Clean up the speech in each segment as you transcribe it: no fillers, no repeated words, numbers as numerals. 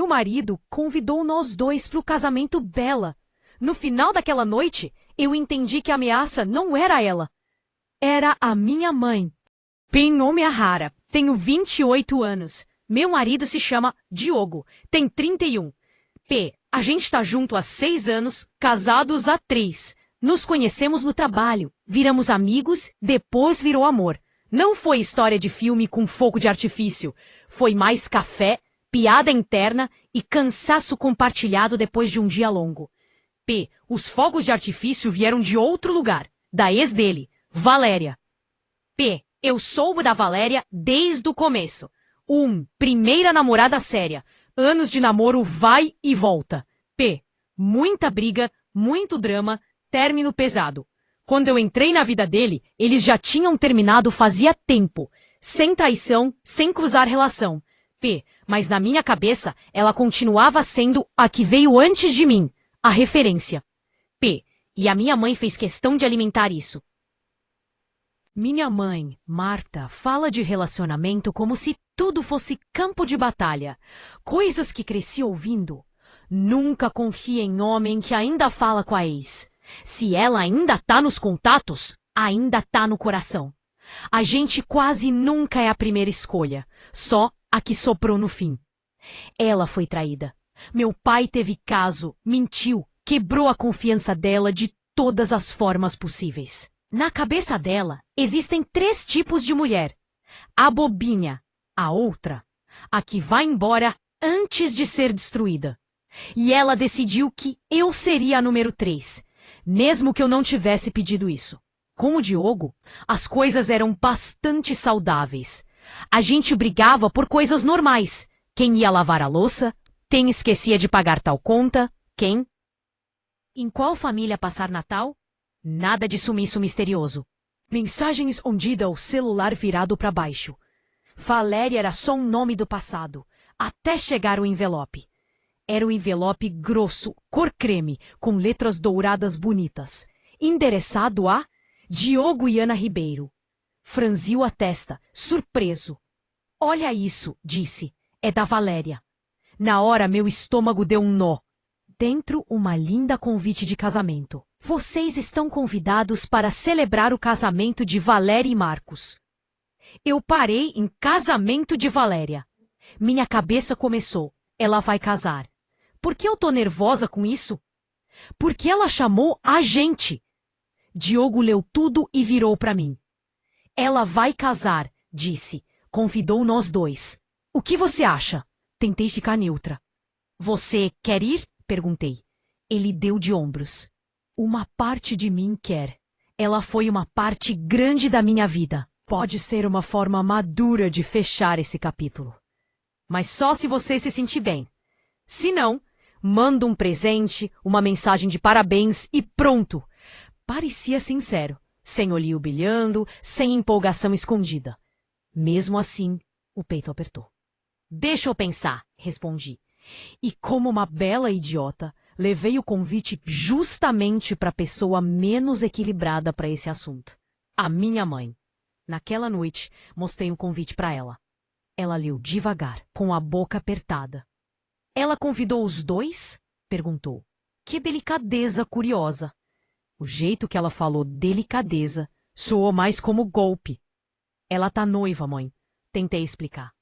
marido convidou nós dois para o casamento dela. No final daquela noite, eu entendi que a ameaça não era ela. Era a minha mãe. Pin Omihara, tenho 28 anos. Meu marido se chama Diogo, tem 31. P, a gente tá junto há 6 anos, casados há 3. Nos conhecemos no trabalho, viramos amigos, depois virou amor. Não foi história de filme com fogo de artifício. Foi mais café, piada interna e cansaço compartilhado depois de um dia longo. P, os fogos de artifício vieram de outro lugar, da ex dele, Valéria. P, eu soube da Valéria desde o começo. Primeira namorada séria. Anos de namoro vai e volta. P, muita briga, muito drama, término pesado. Quando eu entrei na vida dele, eles já tinham terminado fazia tempo. Sem traição, sem cruzar relação. P, mas na minha cabeça, ela continuava sendo a que veio antes de mim, a referência. P, e a minha mãe fez questão de alimentar isso. Minha mãe, Marta, fala de relacionamento como se tudo fosse campo de batalha. Coisas que cresci ouvindo. Nunca confie em homem que ainda fala com a ex. Se ela ainda tá nos contatos, ainda tá no coração. A gente quase nunca é a primeira escolha, só a que soprou no fim. Ela foi traída. Meu pai teve caso, mentiu, quebrou a confiança dela de todas as formas possíveis. Na cabeça dela, existem 3 tipos de mulher. A bobinha, a outra, a que vai embora antes de ser destruída. E ela decidiu que eu seria a número 3, mesmo que eu não tivesse pedido isso. Com o Diogo, as coisas eram bastante saudáveis. A gente brigava por coisas normais. Quem ia lavar a louça, quem esquecia de pagar tal conta, quem... Em qual família passar Natal? Nada de sumiço misterioso. Mensagem escondida ao celular virado para baixo. Valéria era só um nome do passado, até chegar o envelope. Era um envelope grosso, cor creme, com letras douradas bonitas. Endereçado a Diogo e Ana Ribeiro. Franziu a testa, surpreso. Olha isso, disse. É da Valéria. Na hora meu estômago deu um nó. Dentro uma linda convite de casamento. Vocês estão convidados para celebrar o casamento de Valéria e Marcos. Eu parei em casamento de Valéria. Minha cabeça começou. Ela vai casar. Por que eu tô nervosa com isso? Porque ela chamou a gente. Diogo leu tudo e virou para mim. Ela vai casar, disse. Convidou nós dois. O que você acha? Tentei ficar neutra. Você quer ir? Perguntei. Ele deu de ombros. Uma parte de mim quer. Ela foi uma parte grande da minha vida. Pode ser uma forma madura de fechar esse capítulo. Mas só se você se sentir bem. Se não, manda um presente, uma mensagem de parabéns e pronto. Parecia sincero, sem olhinho brilhando, sem empolgação escondida. Mesmo assim, o peito apertou. Deixa eu pensar, respondi. E como uma bela idiota, levei o convite justamente para a pessoa menos equilibrada para esse assunto. A minha mãe. Naquela noite, mostrei um convite para ela. Ela leu devagar, com a boca apertada. Ela convidou os dois? Perguntou. Que delicadeza curiosa. O jeito que ela falou delicadeza soou mais como golpe. Ela tá noiva, mãe. Tentei explicar.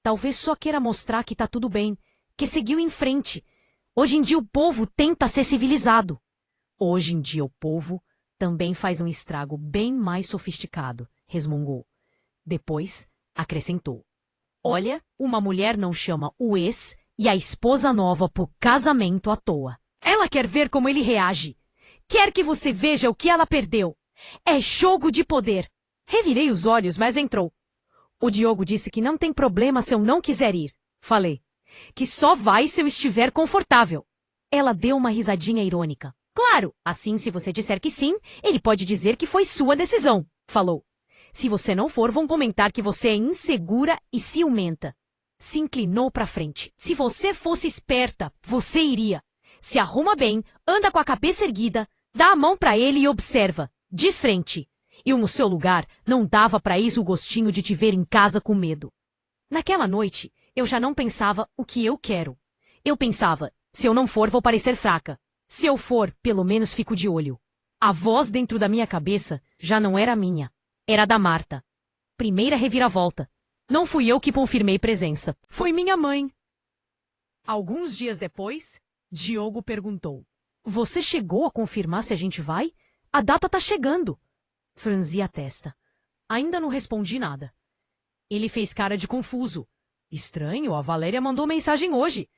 Talvez só queira mostrar que tá tudo bem, que seguiu em frente. Hoje em dia o povo tenta ser civilizado. Hoje em dia o povo também faz um estrago bem mais sofisticado, resmungou. Depois, acrescentou. Olha, uma mulher não chama o ex e a esposa nova pro casamento à toa. Ela quer ver como ele reage. Quer que você veja o que ela perdeu. É jogo de poder. Revirei os olhos, mas entrou. O Diogo disse que não tem problema se eu não quiser ir. Falei. Que só vai se eu estiver confortável. Ela deu uma risadinha irônica. Claro, assim se você disser que sim, ele pode dizer que foi sua decisão. Falou. Se você não for, vão comentar que você é insegura e ciumenta. Se inclinou para frente. Se você fosse esperta, você iria. Se arruma bem, anda com a cabeça erguida, dá a mão para ele e observa. De frente. Eu, no seu lugar, não dava para isso o gostinho de te ver em casa com medo. Naquela noite, eu já não pensava o que eu quero. Eu pensava, se eu não for, vou parecer fraca. Se eu for, pelo menos fico de olho. A voz dentro da minha cabeça já não era minha. Era da Marta. Primeira reviravolta. Não fui eu que confirmei presença. Foi minha mãe. Alguns dias depois, Diogo perguntou: Você chegou a confirmar se a gente vai? A data tá chegando. Franzi a testa. Ainda não respondi nada. Ele fez cara de confuso. Estranho, a Valéria mandou mensagem hoje.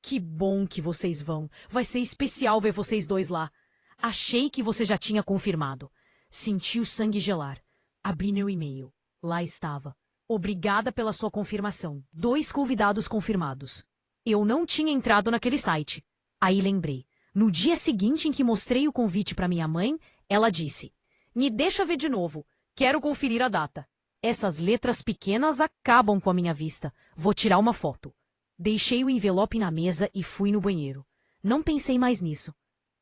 Que bom que vocês vão. Vai ser especial ver vocês dois lá. Achei que você já tinha confirmado. Senti o sangue gelar. Abri meu e-mail. Lá estava. Obrigada pela sua confirmação. 2 convidados confirmados. Eu não tinha entrado naquele site. Aí lembrei. No dia seguinte em que mostrei o convite para minha mãe, ela disse: Me deixa ver de novo. Quero conferir a data. Essas letras pequenas acabam com a minha vista. Vou tirar uma foto. Deixei o envelope na mesa e fui no banheiro. Não pensei mais nisso.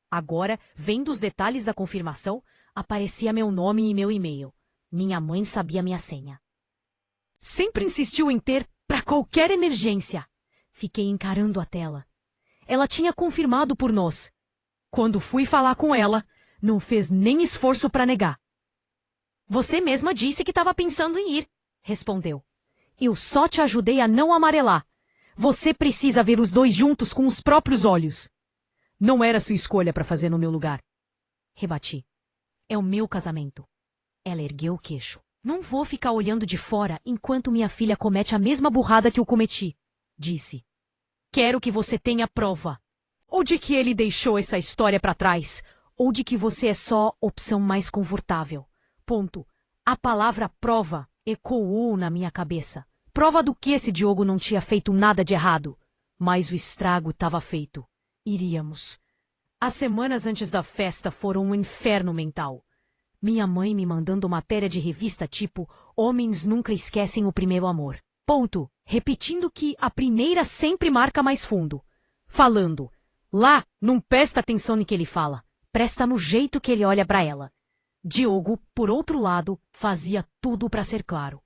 Agora, vendo os detalhes da confirmação, aparecia meu nome e meu e-mail. Minha mãe sabia minha senha. Sempre insistiu em ter para qualquer emergência. Fiquei encarando a tela. Ela tinha confirmado por nós. Quando fui falar com ela, não fez nem esforço para negar. Você mesma disse que estava pensando em ir, respondeu. Eu só te ajudei a não amarelar. Você precisa ver os dois juntos com os próprios olhos. Não era sua escolha para fazer no meu lugar. Rebati. É o meu casamento. Ela ergueu o queixo. Não vou ficar olhando de fora enquanto minha filha comete a mesma burrada que eu cometi, disse. Quero que você tenha prova. Ou de que ele deixou essa história para trás, ou de que você é só opção mais confortável. Ponto. A palavra prova ecoou na minha cabeça. Prova do que esse Diogo não tinha feito nada de errado. Mas o estrago estava feito. Iríamos. As semanas antes da festa foram um inferno mental. Minha mãe me mandando matéria de revista tipo Homens nunca esquecem o primeiro amor. Ponto. Repetindo que a primeira sempre marca mais fundo. Falando. Lá, não presta atenção no que ele fala. Presta no jeito que ele olha para ela. Diogo, por outro lado, fazia tudo para ser claro.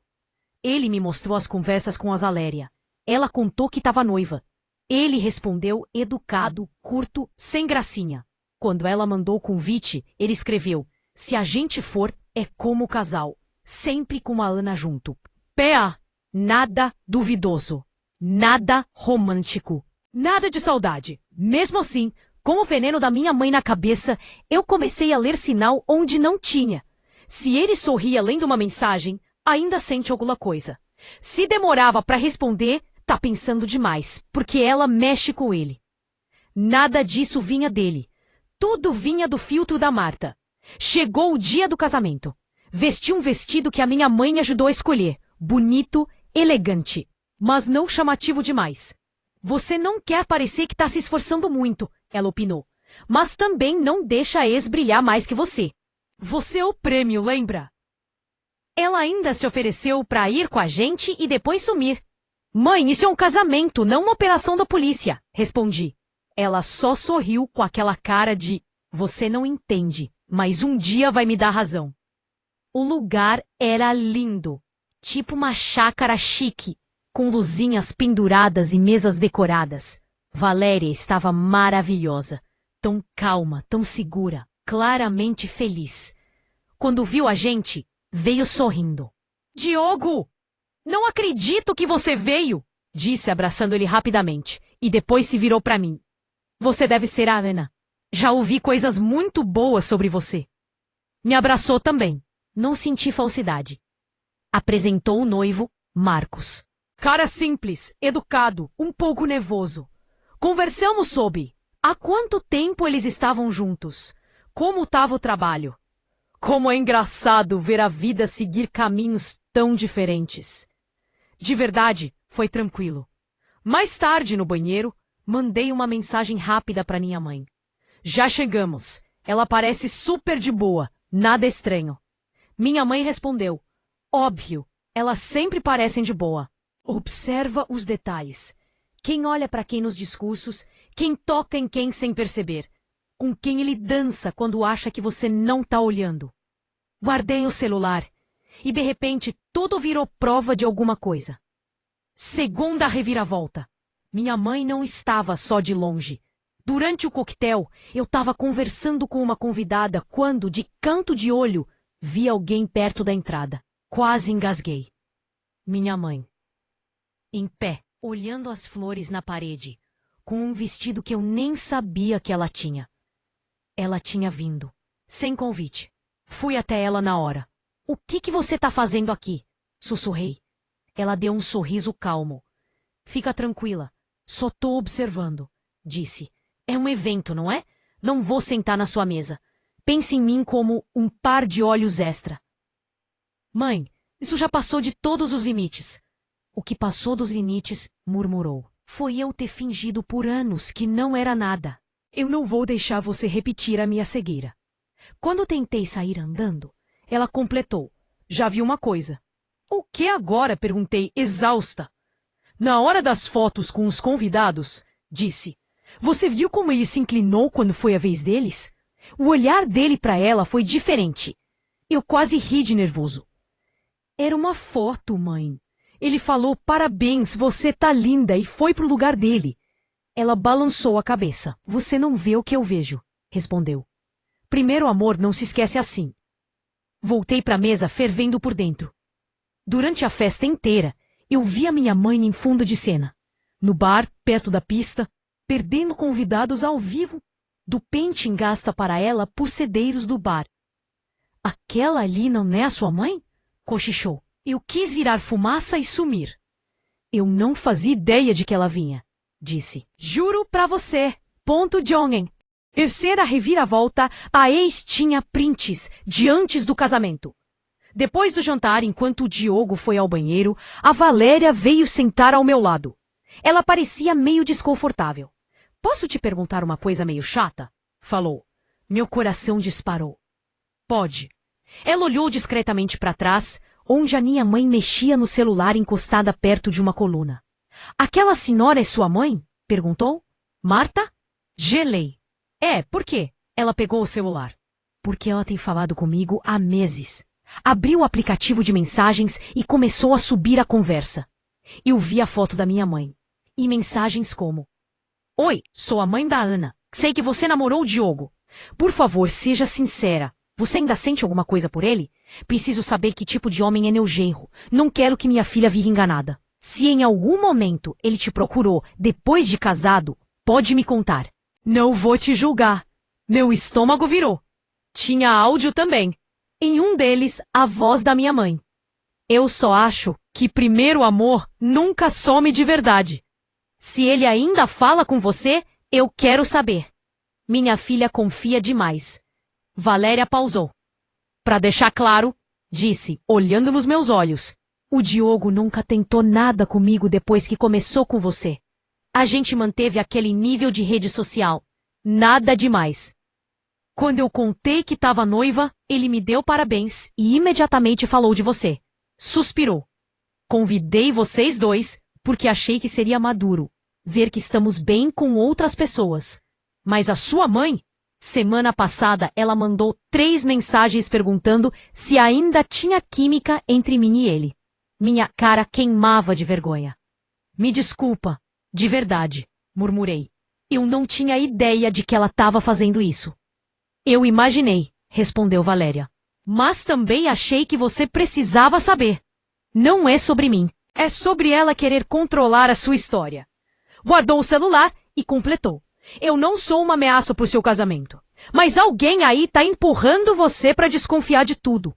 Ele me mostrou as conversas com a Valéria. Ela contou que estava noiva. Ele respondeu educado, curto, sem gracinha. Quando ela mandou o convite, ele escreveu: Se a gente for, é como casal, sempre com a Ana junto. P.A. Nada duvidoso. Nada romântico. Nada de saudade. Mesmo assim, com o veneno da minha mãe na cabeça, eu comecei a ler sinal onde não tinha. Se ele sorria lendo uma mensagem, ainda sente alguma coisa. Se demorava para responder, tá pensando demais, porque ela mexe com ele. Nada disso vinha dele. Tudo vinha do filtro da Marta. Chegou o dia do casamento. Vesti um vestido que a minha mãe ajudou a escolher. Bonito, elegante, mas não chamativo demais. Você não quer parecer que tá se esforçando muito, ela opinou. Mas também não deixa a ex brilhar mais que você. Você é o prêmio, lembra? Ela ainda se ofereceu para ir com a gente e depois sumir. Mãe, isso é um casamento, não uma operação da polícia, respondi. Ela só sorriu com aquela cara de: Você não entende, mas um dia vai me dar razão. O lugar era lindo, tipo uma chácara chique, com luzinhas penduradas e mesas decoradas. Valéria estava maravilhosa, tão calma, tão segura, claramente feliz. Quando viu a gente, veio sorrindo. Diogo! Não acredito que você veio! Disse abraçando ele rapidamente, e depois se virou para mim. Você deve ser a Ana. Já ouvi coisas muito boas sobre você. Me abraçou também. Não senti falsidade. Apresentou o noivo, Marcos. Cara simples, educado, um pouco nervoso. Conversamos sobre há quanto tempo eles estavam juntos, como estava o trabalho. Como é engraçado ver a vida seguir caminhos tão diferentes. De verdade, foi tranquilo. Mais tarde, no banheiro, mandei uma mensagem rápida para minha mãe. Já chegamos. Ela parece super de boa, nada estranho. Minha mãe respondeu: Óbvio, elas sempre parecem de boa. Observa os detalhes. Quem olha para quem nos discursos, quem toca em quem sem perceber. Com quem ele dança quando acha que você não tá olhando. Guardei o celular e de repente tudo virou prova de alguma coisa. Segunda reviravolta. Minha mãe não estava só de longe. Durante o coquetel, eu estava conversando com uma convidada quando, de canto de olho, vi alguém perto da entrada. Quase engasguei. Minha mãe. Em pé, olhando as flores na parede, com um vestido que eu nem sabia que ela tinha. Ela tinha vindo, sem convite. Fui até ela na hora. O que você tá fazendo aqui? Sussurrei. Ela deu um sorriso calmo. Fica tranquila, só tô observando, disse. É um evento, não é? Não vou sentar na sua mesa. Pense em mim como um par de olhos extra. Mãe, isso já passou de todos os limites. O que passou dos limites, murmurou. Foi eu ter fingido por anos que não era nada. Eu não vou deixar você repetir a minha cegueira. Quando tentei sair andando, ela completou. Já vi uma coisa. O que agora? Perguntei, exausta. Na hora das fotos com os convidados, disse. Você viu como ele se inclinou quando foi a vez deles? O olhar dele para ela foi diferente. Eu quase ri de nervoso. Era uma foto, mãe. Ele falou, parabéns, você tá linda, e foi pro lugar dele. Ela balançou a cabeça. Você não vê o que eu vejo, respondeu. Primeiro amor não se esquece assim. Voltei pra mesa fervendo por dentro. Durante a festa inteira, eu vi a minha mãe em fundo de cena. No bar, perto da pista, perdendo convidados ao vivo, do pente engasta para ela pulsedeiros do bar. Aquela ali não é a sua mãe? Cochichou. Eu quis virar fumaça e sumir. Eu não fazia ideia de que ela vinha, disse. Juro pra você, ponto Jongen. Terceira reviravolta, a ex tinha prints de antes do casamento. Depois do jantar, enquanto o Diogo foi ao banheiro, a Valéria veio sentar ao meu lado. Ela parecia meio desconfortável. Posso te perguntar uma coisa meio chata? Falou. Meu coração disparou. Pode. Ela olhou discretamente para trás, onde a minha mãe mexia no celular encostada perto de uma coluna. Aquela senhora é sua mãe? Perguntou. Marta? Gelei. É, por quê? Ela pegou o celular. Porque ela tem falado comigo há meses. Abriu o aplicativo de mensagens e começou a subir a conversa. Eu vi a foto da minha mãe. E mensagens como: Oi, sou a mãe da Ana. Sei que você namorou o Diogo. Por favor, seja sincera. Você ainda sente alguma coisa por ele? Preciso saber que tipo de homem é meu genro. Não quero que minha filha viva enganada. Se em algum momento ele te procurou depois de casado, pode me contar. Não vou te julgar. Meu estômago virou. Tinha áudio também. Em um deles, a voz da minha mãe. Eu só acho que primeiro amor nunca some de verdade. Se ele ainda fala com você, eu quero saber. Minha filha confia demais. Valéria pausou. Para deixar claro, disse, olhando nos meus olhos, o Diogo nunca tentou nada comigo depois que começou com você. A gente manteve aquele nível de rede social. Nada demais. Quando eu contei que estava noiva, ele me deu parabéns e imediatamente falou de você. Suspirou. Convidei vocês dois porque achei que seria maduro ver que estamos bem com outras pessoas. Mas a sua mãe, semana passada, ela mandou 3 mensagens perguntando se ainda tinha química entre mim e ele. Minha cara queimava de vergonha. Me desculpa, de verdade, murmurei. Eu não tinha ideia de que ela estava fazendo isso. Eu imaginei, respondeu Valéria. Mas também achei que você precisava saber. Não é sobre mim. É sobre ela querer controlar a sua história. Guardou o celular e completou. Eu não sou uma ameaça pro seu casamento. Mas alguém aí tá empurrando você para desconfiar de tudo.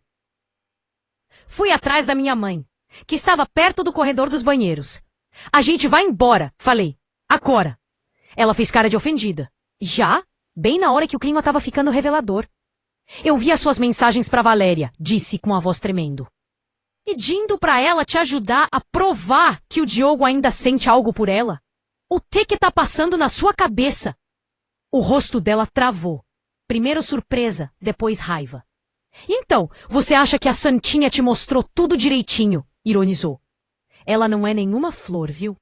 Fui atrás da minha mãe, que estava perto do corredor dos banheiros. A gente vai embora, falei. Agora. Ela fez cara de ofendida. Já? Bem na hora que o clima estava ficando revelador. Eu vi as suas mensagens para Valéria, disse com a voz tremendo. Pedindo para ela te ajudar a provar que o Diogo ainda sente algo por ela. O que tá passando na sua cabeça? O rosto dela travou. Primeiro surpresa, depois raiva. Então, você acha que a Santinha te mostrou tudo direitinho? Ironizou. Ela não é nenhuma flor, viu?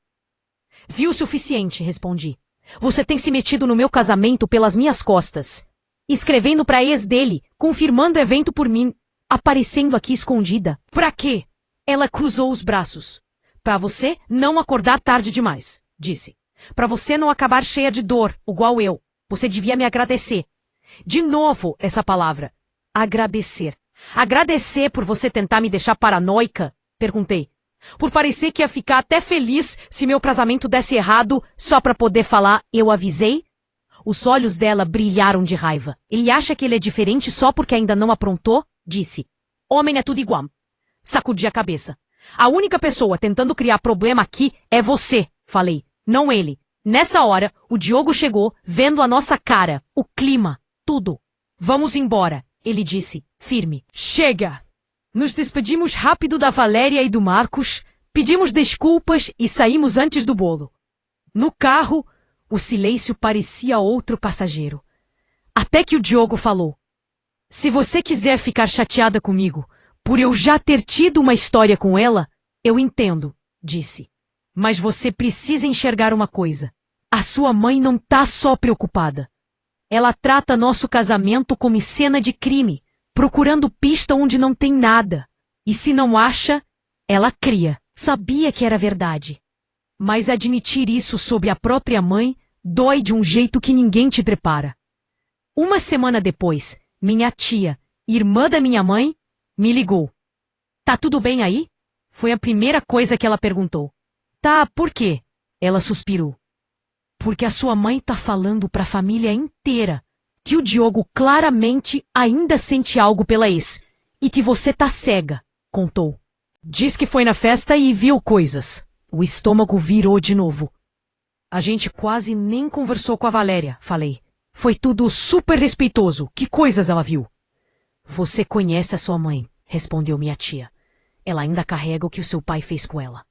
Viu o suficiente, respondi. Você tem se metido no meu casamento pelas minhas costas. Escrevendo pra ex dele, confirmando o evento por mim, aparecendo aqui escondida. Pra quê? Ela cruzou os braços. Pra você não acordar tarde demais, disse. Para você não acabar cheia de dor, igual eu, você devia me agradecer. De novo essa palavra. Agradecer. Agradecer por você tentar me deixar paranoica? Perguntei. Por parecer que ia ficar até feliz se meu casamento desse errado só para poder falar eu avisei? Os olhos dela brilharam de raiva. Ele acha que ele é diferente só porque ainda não aprontou? Disse. Homem é tudo igual. Sacudi a cabeça. A única pessoa tentando criar problema aqui é você, falei, não ele. Nessa hora, o Diogo chegou, vendo a nossa cara, o clima, tudo. Vamos embora, ele disse, firme. Chega! Nos despedimos rápido da Valéria e do Marcos, pedimos desculpas e saímos antes do bolo. No carro, o silêncio parecia outro passageiro. Até que o Diogo falou. Se você quiser ficar chateada comigo, por eu já ter tido uma história com ela, eu entendo, disse. Mas você precisa enxergar uma coisa. A sua mãe não tá só preocupada. Ela trata nosso casamento como cena de crime, procurando pista onde não tem nada. E se não acha, ela cria. Sabia que era verdade. Mas admitir isso sobre a própria mãe dói de um jeito que ninguém te prepara. Uma semana depois, minha tia, irmã da minha mãe, me ligou. Tá tudo bem aí? Foi a primeira coisa que ela perguntou. Tá, por quê? Ela suspirou. Porque a sua mãe tá falando pra família inteira que o Diogo claramente ainda sente algo pela ex e que você tá cega, contou. Diz que foi na festa e viu coisas. O estômago virou de novo. A gente quase nem conversou com a Valéria, falei. Foi tudo super respeitoso. Que coisas ela viu? Você conhece a sua mãe, respondeu minha tia. Ela ainda carrega o que o seu pai fez com ela.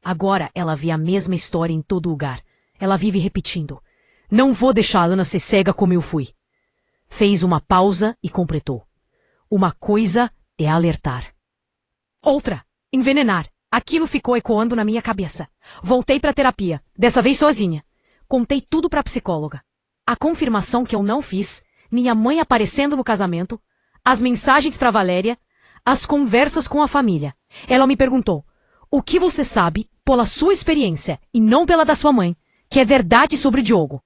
Agora ela vê a mesma história em todo lugar. Ela vive repetindo. Não vou deixar a Ana ser cega como eu fui. Fez uma pausa e completou. Uma coisa é alertar. Outra, envenenar. Aquilo ficou ecoando na minha cabeça. Voltei para terapia, dessa vez sozinha. Contei tudo para a psicóloga. A confirmação que eu não fiz, minha mãe aparecendo no casamento, as mensagens para Valéria, as conversas com a família. Ela me perguntou, o que você sabe, pela sua experiência e não pela da sua mãe, que é verdade sobre o Diogo?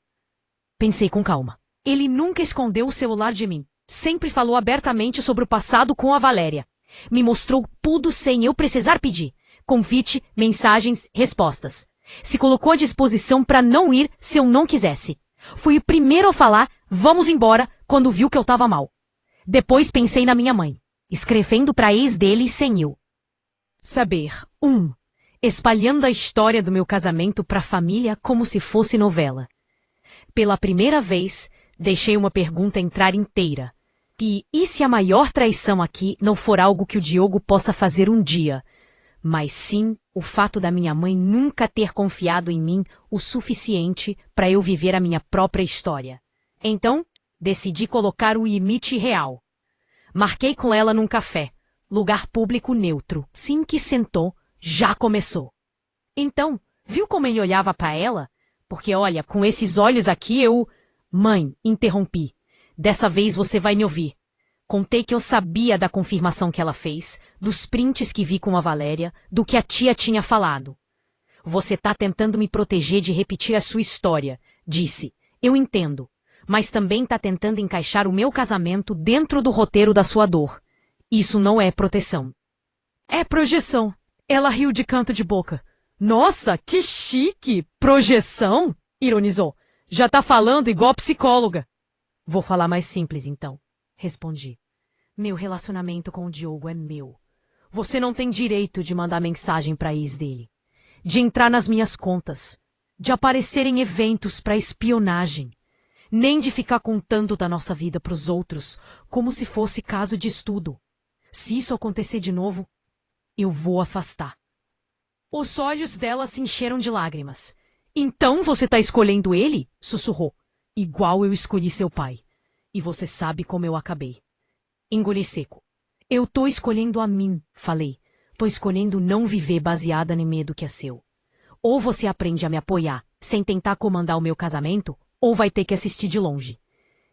Pensei com calma. Ele nunca escondeu o celular de mim. Sempre falou abertamente sobre o passado com a Valéria. Me mostrou tudo sem eu precisar pedir. Convite, mensagens, respostas. Se colocou à disposição para não ir se eu não quisesse. Fui o primeiro a falar, vamos embora, quando viu que eu tava mal. Depois pensei na minha mãe, escrevendo para ex dele sem eu saber. Espalhando a história do meu casamento para a família como se fosse novela. Pela primeira vez, deixei uma pergunta entrar inteira. E se a maior traição aqui não for algo que o Diogo possa fazer um dia, mas sim o fato da minha mãe nunca ter confiado em mim o suficiente para eu viver a minha própria história. Então, decidi colocar o limite real. Marquei com ela num café, lugar público neutro. Assim que sentou, já começou. Então, viu como ele olhava para ela? Porque olha, com esses olhos aqui eu... Mãe, interrompi. Dessa vez você vai me ouvir. Contei que eu sabia da confirmação que ela fez, dos prints que vi com a Valéria, do que a tia tinha falado. Você tá tentando me proteger de repetir a sua história, disse. Eu entendo. Mas também tá tentando encaixar o meu casamento dentro do roteiro da sua dor. Isso não é proteção. É projeção. Ela riu de canto de boca. Nossa, que chique! Projeção? Ironizou. Já tá falando igual psicóloga. Vou falar mais simples, então. Respondi. Meu relacionamento com o Diogo é meu. Você não tem direito de mandar mensagem pra ex dele. De entrar nas minhas contas. De aparecer em eventos pra espionagem. Nem de ficar contando da nossa vida pros outros, como se fosse caso de estudo. Se isso acontecer de novo, eu vou afastar. Os olhos dela se encheram de lágrimas. Então você tá escolhendo ele? Sussurrou. Igual eu escolhi seu pai. E você sabe como eu acabei. Engoli seco. Eu tô escolhendo a mim, falei. Tô escolhendo não viver baseada no medo que é seu. Ou você aprende a me apoiar, sem tentar comandar o meu casamento, ou vai ter que assistir de longe.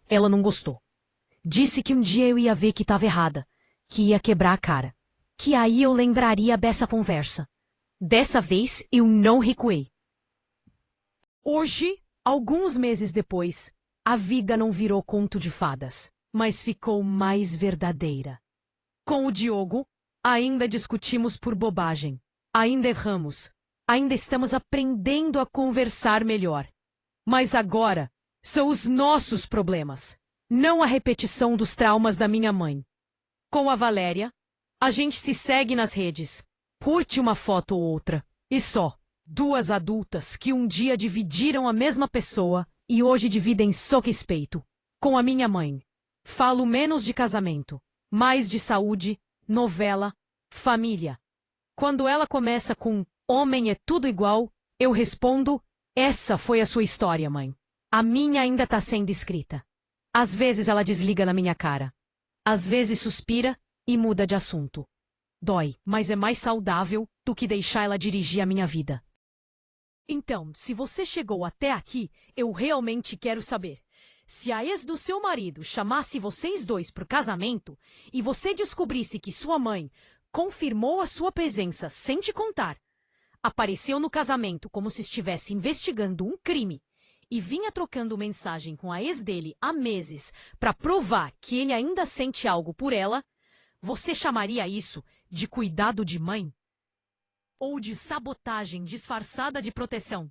Ela não gostou. Disse que um dia eu ia ver que tava errada, que ia quebrar a cara. Que aí eu lembraria dessa conversa. Dessa vez eu não recuei. Hoje, alguns meses depois, a vida não virou conto de fadas, mas ficou mais verdadeira. Com o Diogo, ainda discutimos por bobagem. Ainda erramos. Ainda estamos aprendendo a conversar melhor. Mas agora são os nossos problemas, não a repetição dos traumas da minha mãe. Com a Valéria, a gente se segue nas redes, curte uma foto ou outra, e só. Duas adultas que um dia dividiram a mesma pessoa e hoje dividem soco e espeito. Com a minha mãe, falo menos de casamento, mais de saúde, novela, família. Quando ela começa com "homem é tudo igual", eu respondo: "Essa foi a sua história, mãe. A minha ainda está sendo escrita." Às vezes ela desliga na minha cara. Às vezes suspira e muda de assunto. Dói, mas é mais saudável do que deixar ela dirigir a minha vida. Então, se você chegou até aqui, eu realmente quero saber. Se a ex do seu marido chamasse vocês dois para o casamento e você descobrisse que sua mãe confirmou a sua presença sem te contar, apareceu no casamento como se estivesse investigando um crime e vinha trocando mensagem com a ex dele há meses para provar que ele ainda sente algo por ela, você chamaria isso de cuidado de mãe? Ou de sabotagem disfarçada de proteção?